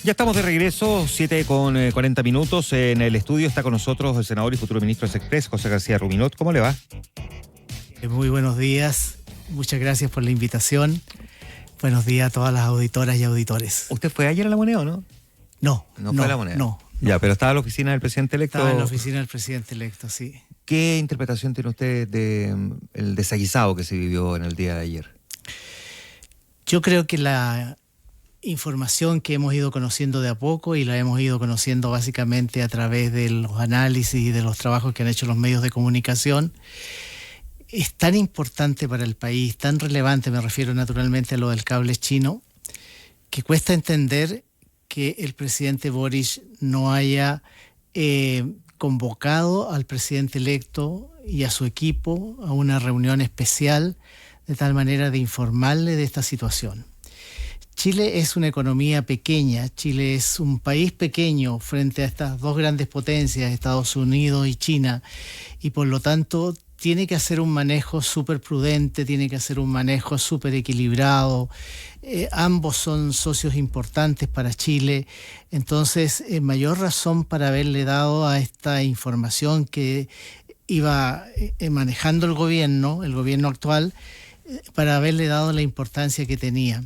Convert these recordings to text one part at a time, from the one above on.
Ya estamos de regreso, 7:40. En el estudio está con nosotros el senador y futuro ministro de Express, José García Ruminot. ¿Cómo le va? Muy buenos días, muchas gracias por la invitación. Buenos días a todas las auditoras y auditores. ¿Usted fue ayer a La Moneda o no? No fue a La Moneda. No. Ya, pero estaba en la oficina del presidente electo. Estaba en la oficina del presidente electo, sí. ¿Qué interpretación tiene usted del desaguisado que se vivió en el día de ayer? Yo creo que la información que hemos ido conociendo de a poco y la hemos ido conociendo básicamente a través de los análisis y de los trabajos que han hecho los medios de comunicación es tan importante para el país, tan relevante, me refiero naturalmente a lo del cable chino, que cuesta entender que el presidente Boric no haya convocado al presidente electo y a su equipo a una reunión especial de tal manera de informarle de esta situación. Chile es una economía pequeña, Chile es un país pequeño frente a estas dos grandes potencias, Estados Unidos y China, y por lo tanto tiene que hacer un manejo súper prudente, tiene que hacer un manejo súper equilibrado. Ambos son socios importantes para Chile, entonces mayor razón para haberle dado a esta información que iba manejando el gobierno actual, para haberle dado la importancia que tenía.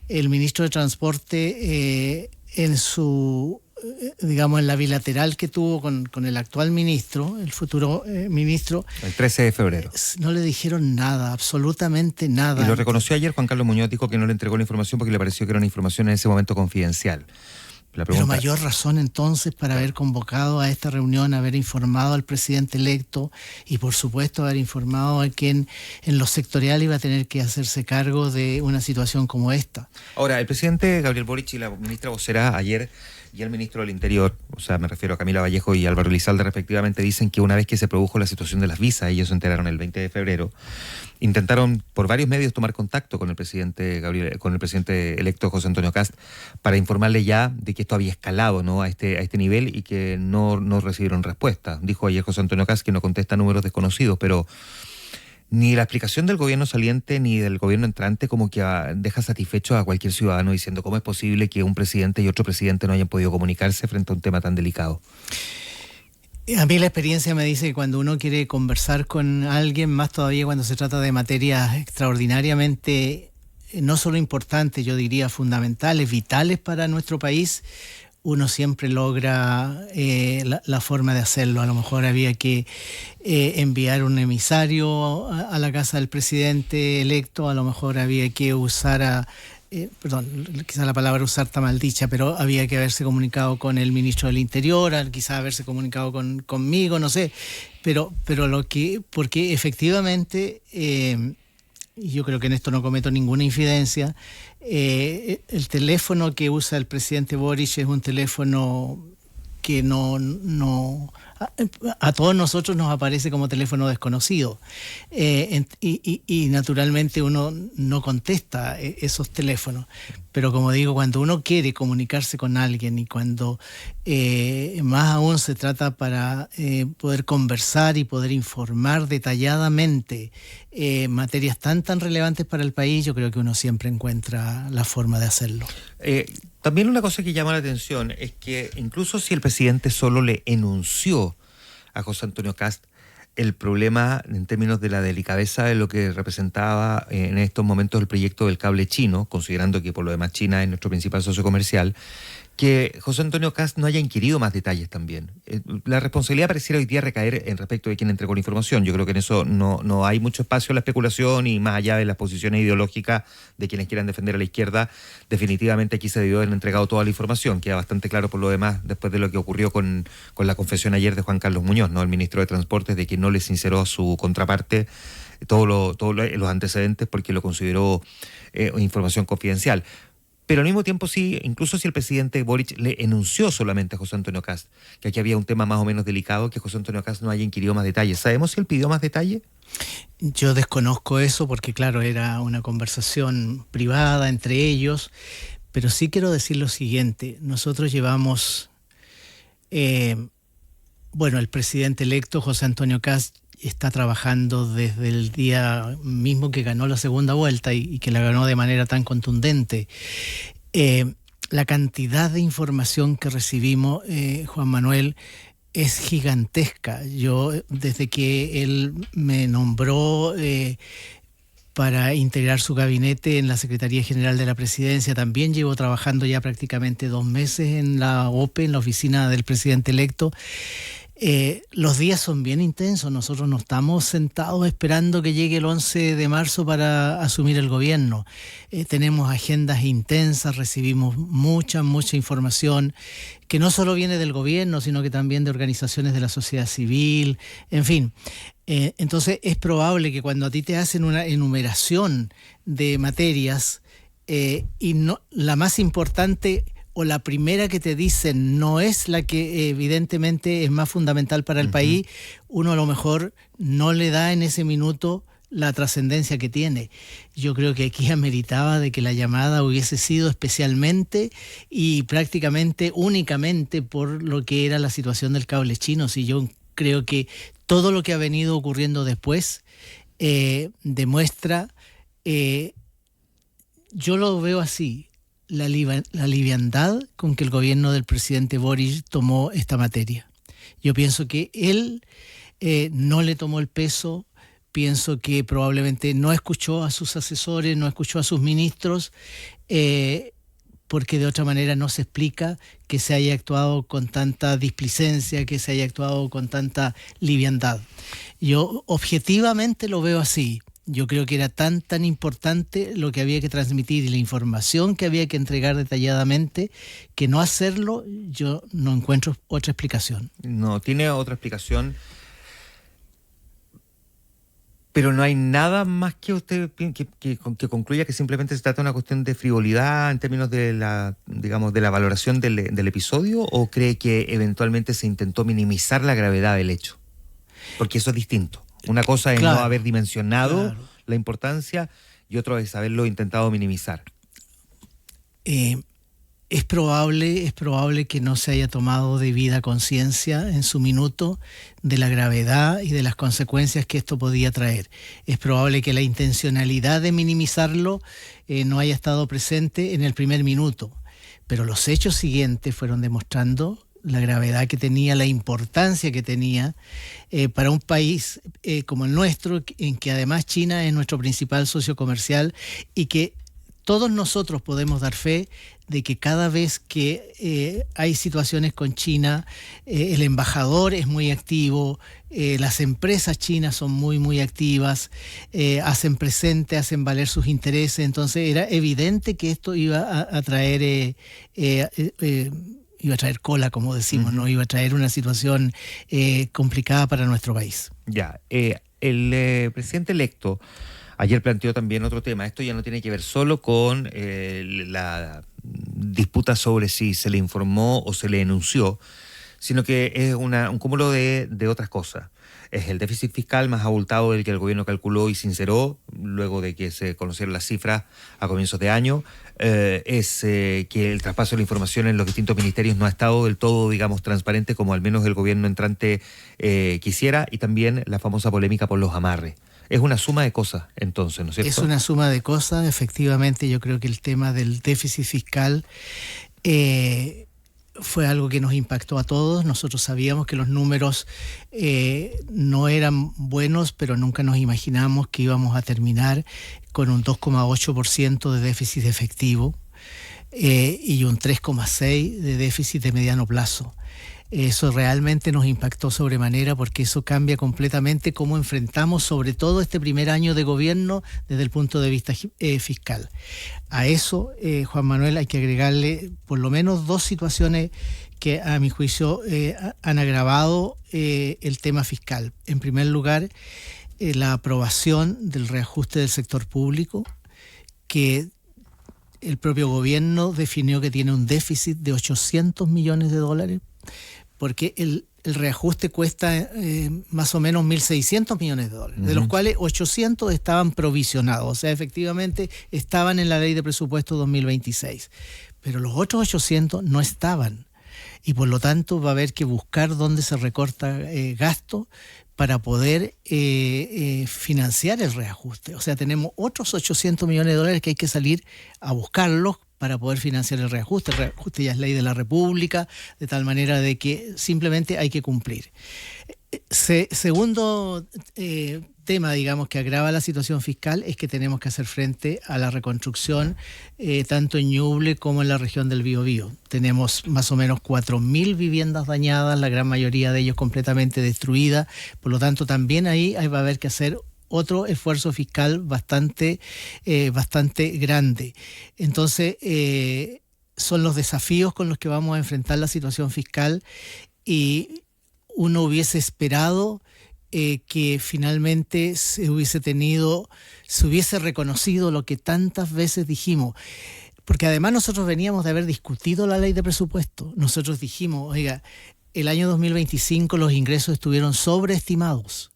El ministro de Transporte en su, digamos, en la bilateral que tuvo con el actual ministro, el futuro ministro. El 13 de febrero. No le dijeron nada, absolutamente nada. Y lo reconoció ayer Juan Carlos Muñoz, dijo que no le entregó la información porque le pareció que era una información en ese momento confidencial. Pero mayor razón entonces para haber convocado a esta reunión, haber informado al presidente electo y por supuesto haber informado a quien en lo sectorial iba a tener que hacerse cargo de una situación como esta. Ahora, el presidente Gabriel Boric y la ministra vocera ayer y el ministro del Interior, o sea, me refiero a Camila Vallejo y Álvaro Elizalde respectivamente, dicen que una vez que se produjo la situación de las visas, ellos se enteraron el 20 de febrero, intentaron por varios medios tomar contacto con el presidente electo José Antonio Kast para informarle ya de que esto había escalado, ¿no?, a este nivel y que no recibieron respuesta. Dijo ayer José Antonio Kast que no contesta números desconocidos, pero ni la explicación del gobierno saliente ni del gobierno entrante como que deja satisfecho a cualquier ciudadano diciendo cómo es posible que un presidente y otro presidente no hayan podido comunicarse frente a un tema tan delicado. A mí la experiencia me dice que cuando uno quiere conversar con alguien, más todavía cuando se trata de materias extraordinariamente, no solo importantes, yo diría fundamentales, vitales para nuestro país, uno siempre logra la forma de hacerlo. A lo mejor había que enviar un emisario a la casa del presidente electo, a lo mejor había que usar quizá la palabra usar está mal dicha, pero había que haberse comunicado con el ministro del Interior, quizá haberse comunicado conmigo, no sé, pero porque efectivamente, y yo creo que en esto no cometo ninguna infidencia, el teléfono que usa el presidente Boric es un teléfono que a todos nosotros nos aparece como teléfono desconocido, y naturalmente uno no contesta esos teléfonos, pero como digo, cuando uno quiere comunicarse con alguien y cuando más aún se trata para poder conversar y poder informar detalladamente materias tan relevantes para el país, yo creo que uno siempre encuentra la forma de hacerlo. También una cosa que llama la atención es que incluso si el presidente solo le enunció a José Antonio Kast el problema en términos de la delicadeza de lo que representaba en estos momentos el proyecto del cable chino, considerando que por lo demás China es nuestro principal socio comercial, que José Antonio Kast no haya inquirido más detalles también. La responsabilidad pareciera hoy día recaer en respecto de quien entregó la información. Yo creo que en eso no hay mucho espacio a la especulación y más allá de las posiciones ideológicas de quienes quieran defender a la izquierda, definitivamente aquí se debió haber entregado toda la información. Queda bastante claro por lo demás después de lo que ocurrió con la confesión ayer de Juan Carlos Muñoz, ¿no?, el ministro de Transportes, de que no le sinceró a su contraparte todos los antecedentes porque lo consideró información confidencial. Pero al mismo tiempo sí, incluso si el presidente Boric le enunció solamente a José Antonio Kast que aquí había un tema más o menos delicado, que José Antonio Kast no haya inquirido más detalles. ¿Sabemos si él pidió más detalle? Yo desconozco eso porque, claro, era una conversación privada entre ellos, pero sí quiero decir lo siguiente. Nosotros llevamos, el presidente electo, José Antonio Kast, está trabajando desde el día mismo que ganó la segunda vuelta y que la ganó de manera tan contundente. la cantidad de información que recibimos, Juan Manuel, es gigantesca. Yo, desde que él me nombró para integrar su gabinete en la Secretaría General de la Presidencia, también llevo trabajando ya prácticamente 2 meses en la OPE, en la oficina del presidente electo. Los días son bien intensos. Nosotros no estamos sentados esperando que llegue el 11 de marzo para asumir el gobierno. Tenemos agendas intensas, recibimos mucha información que no solo viene del gobierno, sino que también de organizaciones de la sociedad civil, en fin. Entonces es probable que cuando a ti te hacen una enumeración de materias y no, la más importante o la primera que te dicen no es la que evidentemente es más fundamental para el país, uno a lo mejor no le da en ese minuto la trascendencia que tiene. Yo creo que aquí ameritaba de que la llamada hubiese sido especialmente y prácticamente únicamente por lo que era la situación del cable chino. Si yo creo que todo lo que ha venido ocurriendo después demuestra, yo lo veo así, la liviandad con que el gobierno del presidente Boric tomó esta materia. Yo pienso que él no le tomó el peso, pienso que probablemente no escuchó a sus asesores, no escuchó a sus ministros, porque de otra manera no se explica que se haya actuado con tanta displicencia, que se haya actuado con tanta liviandad. Yo objetivamente lo veo así. Yo creo que era tan importante lo que había que transmitir y la información que había que entregar detalladamente, que no hacerlo, yo no encuentro otra explicación. No, tiene otra explicación, pero no hay nada más que usted que concluya que simplemente se trata de una cuestión de frivolidad en términos de la, digamos, de la valoración del episodio, ¿o cree que eventualmente se intentó minimizar la gravedad del hecho? Porque eso es distinto. Una cosa es no haber dimensionado la importancia y otra es haberlo intentado minimizar. Es probable que no se haya tomado debida conciencia en su minuto de la gravedad y de las consecuencias que esto podía traer. Es probable que la intencionalidad de minimizarlo no haya estado presente en el primer minuto, pero los hechos siguientes fueron demostrando la gravedad que tenía, la importancia que tenía para un país como el nuestro, en que además China es nuestro principal socio comercial y que todos nosotros podemos dar fe de que cada vez que hay situaciones con China, el embajador es muy activo, las empresas chinas son muy activas, hacen presente, hacen valer sus intereses. Entonces era evidente que esto iba a traer iba a traer cola, como decimos, ¿no? Iba a traer una situación complicada para nuestro país. Ya, el presidente electo ayer planteó también otro tema. Esto ya no tiene que ver solo con la disputa sobre si se le informó o se le enunció, sino que es un cúmulo de otras cosas. Es el déficit fiscal más abultado del que el gobierno calculó y sinceró luego de que se conocieron las cifras a comienzos de año. Es que el traspaso de la información en los distintos ministerios no ha estado del todo, digamos, transparente como al menos el gobierno entrante quisiera, y también la famosa polémica por los amarres. Es una suma de cosas, entonces, ¿no es cierto? Es una suma de cosas, efectivamente. Yo creo que el tema del déficit fiscal fue algo que nos impactó a todos. Nosotros sabíamos que los números no eran buenos, pero nunca nos imaginamos que íbamos a terminar con un 2,8% de déficit efectivo y un 3,6% de déficit de mediano plazo. Eso realmente nos impactó sobremanera, porque eso cambia completamente cómo enfrentamos sobre todo este primer año de gobierno desde el punto de vista fiscal. A eso, Juan Manuel, hay que agregarle por lo menos 2 situaciones que a mi juicio han agravado el tema fiscal. En primer lugar, la aprobación del reajuste del sector público, que el propio gobierno definió que tiene un déficit de $800 millones, porque el reajuste cuesta más o menos $1.600 millones, de los cuales 800 estaban provisionados, o sea, efectivamente estaban en la ley de presupuesto 2026, pero los otros 800 no estaban, y por lo tanto va a haber que buscar dónde se recorta gasto para poder financiar el reajuste. O sea, tenemos otros $800 millones que hay que salir a buscarlos para poder financiar el reajuste. El reajuste ya es ley de la República, de tal manera de que simplemente hay que cumplir. Segundo tema, digamos, que agrava la situación fiscal es que tenemos que hacer frente a la reconstrucción tanto en Ñuble como en la región del Biobío. Tenemos más o menos 4.000 viviendas dañadas, la gran mayoría de ellos completamente destruidas. Por lo tanto, también ahí va a haber que hacer otro esfuerzo fiscal bastante grande. Entonces, son los desafíos con los que vamos a enfrentar la situación fiscal, y uno hubiese esperado que finalmente se hubiese reconocido lo que tantas veces dijimos. Porque además nosotros veníamos de haber discutido la ley de presupuesto. Nosotros dijimos, oiga, el año 2025 los ingresos estuvieron sobreestimados.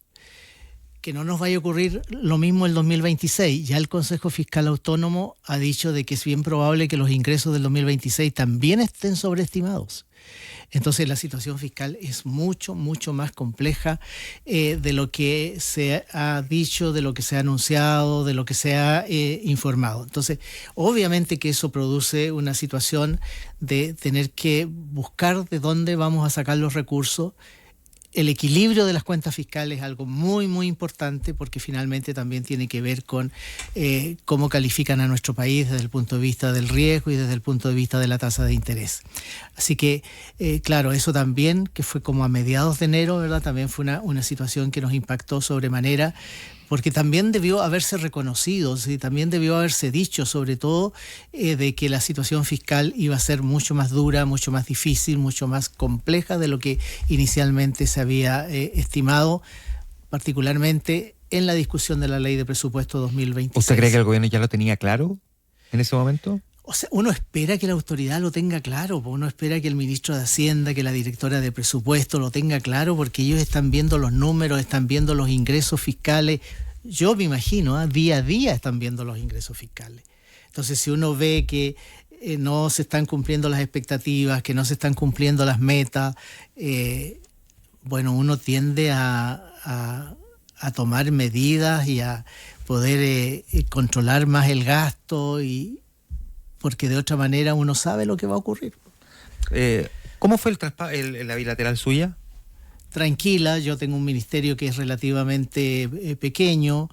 Que no nos vaya a ocurrir lo mismo el 2026. Ya el Consejo Fiscal Autónomo ha dicho de que es bien probable que los ingresos del 2026 también estén sobreestimados. Entonces la situación fiscal es mucho más compleja de lo que se ha dicho, de lo que se ha anunciado, de lo que se ha informado. Entonces, obviamente que eso produce una situación de tener que buscar de dónde vamos a sacar los recursos. El equilibrio de las cuentas fiscales es algo muy importante, porque finalmente también tiene que ver con cómo califican a nuestro país desde el punto de vista del riesgo y desde el punto de vista de la tasa de interés. Así que, claro, eso también, que fue como a mediados de enero, ¿verdad? También fue una situación que nos impactó sobremanera, porque también debió haberse reconocido, ¿sí? También debió haberse dicho, sobre todo, de que la situación fiscal iba a ser mucho más dura, mucho más difícil, mucho más compleja de lo que inicialmente se había estimado, particularmente en la discusión de la ley de presupuesto 2026. ¿Usted cree que el gobierno ya lo tenía claro en ese momento? O sea, uno espera que la autoridad lo tenga claro, uno espera que el ministro de Hacienda, que la directora de presupuesto lo tenga claro, porque ellos están viendo los números, están viendo los ingresos fiscales. Yo me imagino, día a día están viendo los ingresos fiscales. Entonces, si uno ve que no se están cumpliendo las expectativas, que no se están cumpliendo las metas, bueno, uno tiende a tomar medidas y a poder controlar más el gasto, porque de otra manera uno sabe lo que va a ocurrir. ¿Cómo fue la bilateral suya? Tranquila, yo tengo un ministerio que es relativamente pequeño.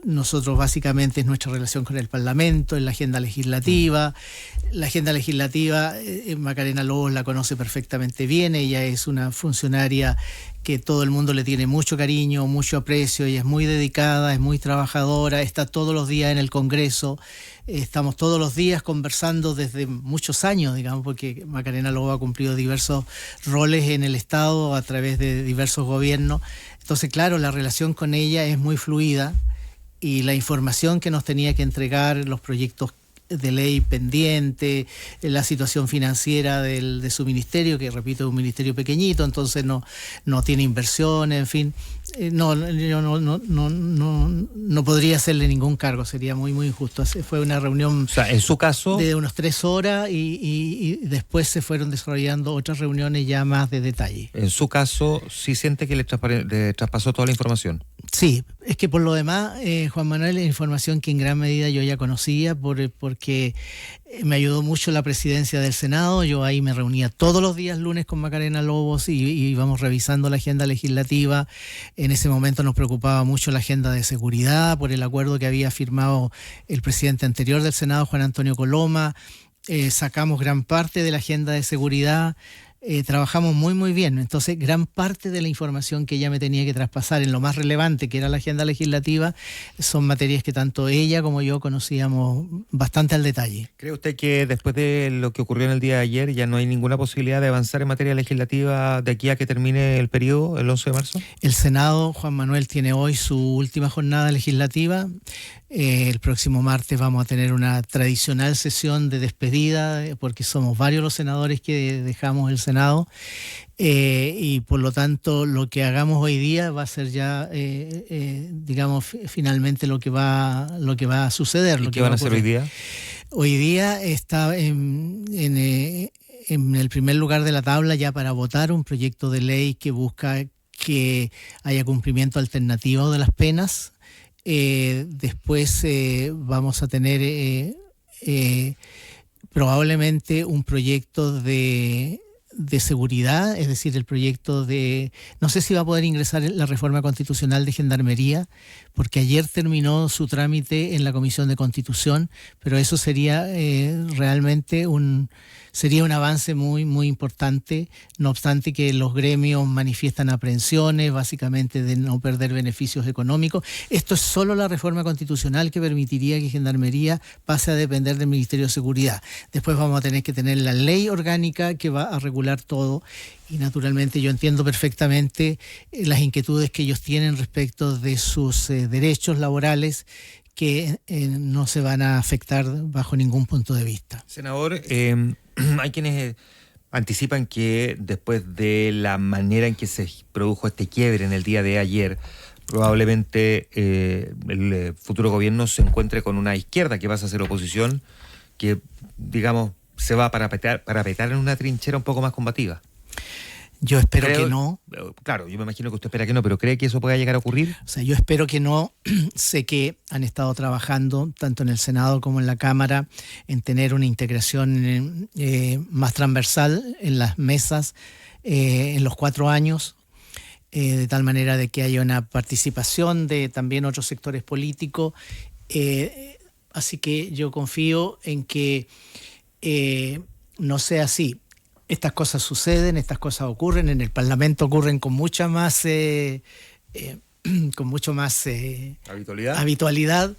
Nosotros básicamente es nuestra relación con el Parlamento, en la agenda legislativa. La agenda legislativa, Macarena Lobos la conoce perfectamente bien. Ella es una funcionaria que todo el mundo le tiene mucho cariño, mucho aprecio. Ella es muy dedicada, es muy trabajadora, está todos los días en el Congreso. Estamos todos los días conversando desde muchos años, digamos, porque Macarena Lobos ha cumplido diversos roles en el Estado a través de diversos gobiernos. Entonces, claro, la relación con ella es muy fluida, y la información que nos tenía que entregar, los proyectos de ley pendiente, la situación financiera de su ministerio, que repito es un ministerio pequeñito, entonces no tiene inversiones, en fin. Yo no podría hacerle ningún cargo, sería muy injusto. Fue una reunión, o sea, en su caso, de unos 3 horas y después se fueron desarrollando otras reuniones ya más de detalle. En su caso, ¿sí siente que le traspasó toda la información? Sí, es que por lo demás, Juan Manuel, la información que en gran medida yo ya conocía porque me ayudó mucho la presidencia del Senado. Yo ahí me reunía todos los días lunes con Macarena Lobos y íbamos revisando la agenda legislativa. En ese momento nos preocupaba mucho la agenda de seguridad por el acuerdo que había firmado el presidente anterior del Senado, Juan Antonio Coloma. Sacamos gran parte de la agenda de seguridad. Trabajamos muy bien. Entonces, gran parte de la información que ella me tenía que traspasar en lo más relevante, que era la agenda legislativa, son materias que tanto ella como yo conocíamos bastante al detalle. ¿Cree usted que después de lo que ocurrió en el día de ayer ya no hay ninguna posibilidad de avanzar en materia legislativa de aquí a que termine el periodo, el 11 de marzo? El Senado, Juan Manuel, tiene hoy su última jornada legislativa. El próximo martes vamos a tener una tradicional sesión de despedida, porque somos varios los senadores que dejamos el Senado, y por lo tanto lo que hagamos hoy día va a ser ya, digamos, finalmente lo que va a suceder. ¿Y qué van a hacer hoy día? Hoy día está en el primer lugar de la tabla ya para votar un proyecto de ley que busca que haya cumplimiento alternativo de las penas. Después vamos a tener probablemente un proyecto de seguridad, es decir, el proyecto de... No sé si va a poder ingresar la reforma constitucional de Gendarmería, porque ayer terminó su trámite en la Comisión de Constitución, pero eso sería realmente sería un avance muy, muy importante, no obstante que los gremios manifiestan aprehensiones, básicamente de no perder beneficios económicos. Esto es solo la reforma constitucional que permitiría que Gendarmería pase a depender del Ministerio de Seguridad. Después vamos a tener que tener la ley orgánica que va a regular todo, y naturalmente yo entiendo perfectamente las inquietudes que ellos tienen respecto de sus derechos laborales, que no se van a afectar bajo ningún punto de vista. Senador, hay quienes anticipan que después de la manera en que se produjo este quiebre en el día de ayer, probablemente el futuro gobierno se encuentre con una izquierda que pasa a ser oposición, que, digamos, se va a parapetar en una trinchera un poco más combativa. Yo espero que no. Claro, yo me imagino que usted espera que no, pero ¿cree que eso pueda llegar a ocurrir? O sea, yo espero que no. Sé que han estado trabajando tanto en el Senado como en la Cámara en tener una integración más transversal en las mesas en los 4 años, de tal manera de que haya una participación de también otros sectores políticos. Así que yo confío en que no sea así. Estas cosas suceden, estas cosas ocurren, en el Parlamento ocurren con mucha más, habitualidad,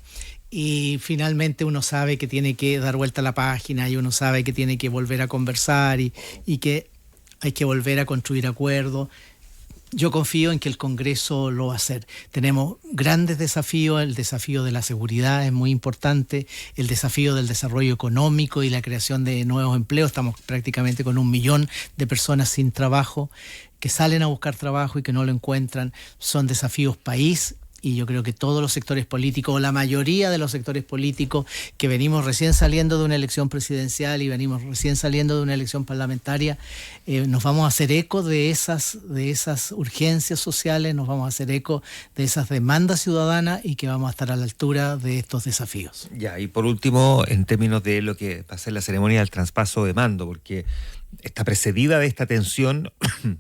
y finalmente uno sabe que tiene que dar vuelta a la página y uno sabe que tiene que volver a conversar y que hay que volver a construir acuerdos. Yo confío en que el Congreso lo va a hacer. Tenemos grandes desafíos, el desafío de la seguridad es muy importante, el desafío del desarrollo económico y la creación de nuevos empleos. Estamos prácticamente con 1 millón de personas sin trabajo, que salen a buscar trabajo y que no lo encuentran. Son desafíos país, y yo creo que todos los sectores políticos, o la mayoría de los sectores políticos que venimos recién saliendo de una elección presidencial y venimos recién saliendo de una elección parlamentaria, nos vamos a hacer eco de esas urgencias sociales, nos vamos a hacer eco de esas demandas ciudadanas, y que vamos a estar a la altura de estos desafíos. Ya, y por último, en términos de lo que va a ser la ceremonia del traspaso de mando, porque está precedida de esta tensión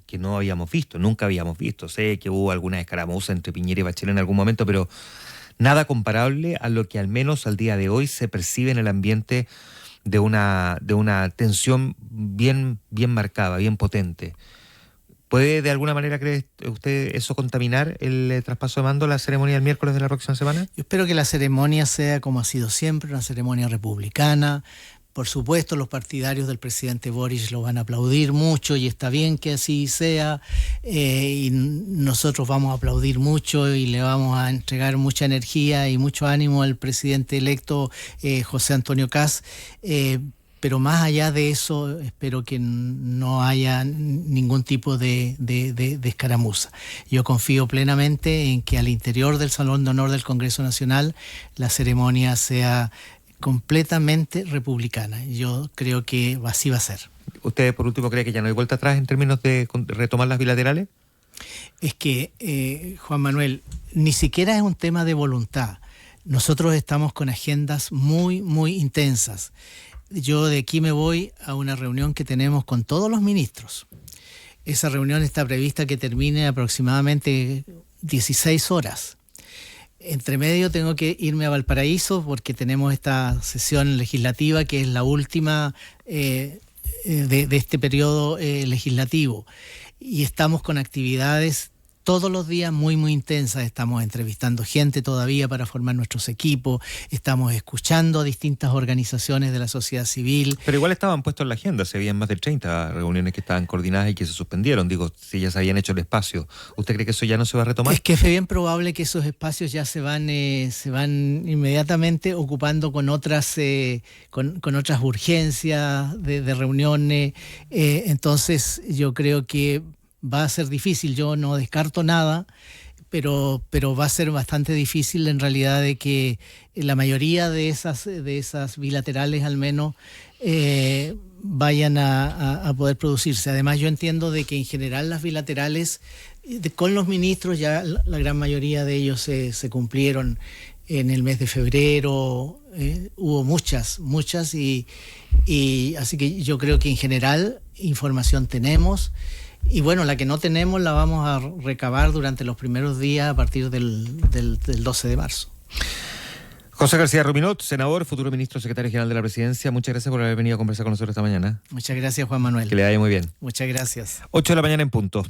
que no habíamos visto, nunca habíamos visto. Sé que hubo alguna escaramuza entre Piñera y Bachelet en algún momento, pero nada comparable a lo que al menos al día de hoy se percibe en el ambiente de una tensión bien marcada, bien potente. ¿Puede de alguna manera, cree usted, eso contaminar el traspaso de mando, la ceremonia del miércoles de la próxima semana? Yo espero que la ceremonia sea, como ha sido siempre, una ceremonia republicana. Por supuesto, los partidarios del presidente Boric lo van a aplaudir mucho, y está bien que así sea, y nosotros vamos a aplaudir mucho y le vamos a entregar mucha energía y mucho ánimo al presidente electo José Antonio Kast, pero más allá de eso, espero que no haya ningún tipo de escaramuza. Yo confío plenamente en que al interior del Salón de Honor del Congreso Nacional la ceremonia sea completamente republicana. Yo creo que así va a ser. ¿Usted, por último, cree que ya no hay vuelta atrás en términos de retomar las bilaterales? Es que, Juan Manuel, ni siquiera es un tema de voluntad. Nosotros estamos con agendas muy, muy intensas. Yo de aquí me voy a una reunión que tenemos con todos los ministros. Esa reunión está prevista que termine aproximadamente 16 horas. Entre medio tengo que irme a Valparaíso porque tenemos esta sesión legislativa que es la última de este periodo legislativo, y estamos con actividades todos los días muy, muy intensas. Estamos entrevistando gente todavía para formar nuestros equipos, estamos escuchando a distintas organizaciones de la sociedad civil. Pero igual estaban puestos en la agenda, se habían más de 30 reuniones que estaban coordinadas y que se suspendieron. Digo, si ya se habían hecho el espacio, ¿usted cree que eso ya no se va a retomar? Es que es bien probable que esos espacios ya se van inmediatamente ocupando con otras urgencias de reuniones. Entonces yo creo que va a ser difícil. Yo no descarto nada, pero va a ser bastante difícil en realidad de que la mayoría de esas bilaterales al menos vayan a poder producirse. Además, yo entiendo de que en general las bilaterales con los ministros ya la gran mayoría de ellos se cumplieron en el mes de febrero, hubo muchas, y así que yo creo que en general información tenemos. Y bueno, la que no tenemos la vamos a recabar durante los primeros días a partir del 12 de marzo. José García Ruminot, senador, futuro ministro secretario general de la Presidencia, muchas gracias por haber venido a conversar con nosotros esta mañana. Muchas gracias, Juan Manuel. Que le vaya muy bien. Muchas gracias. 8 de la mañana en punto.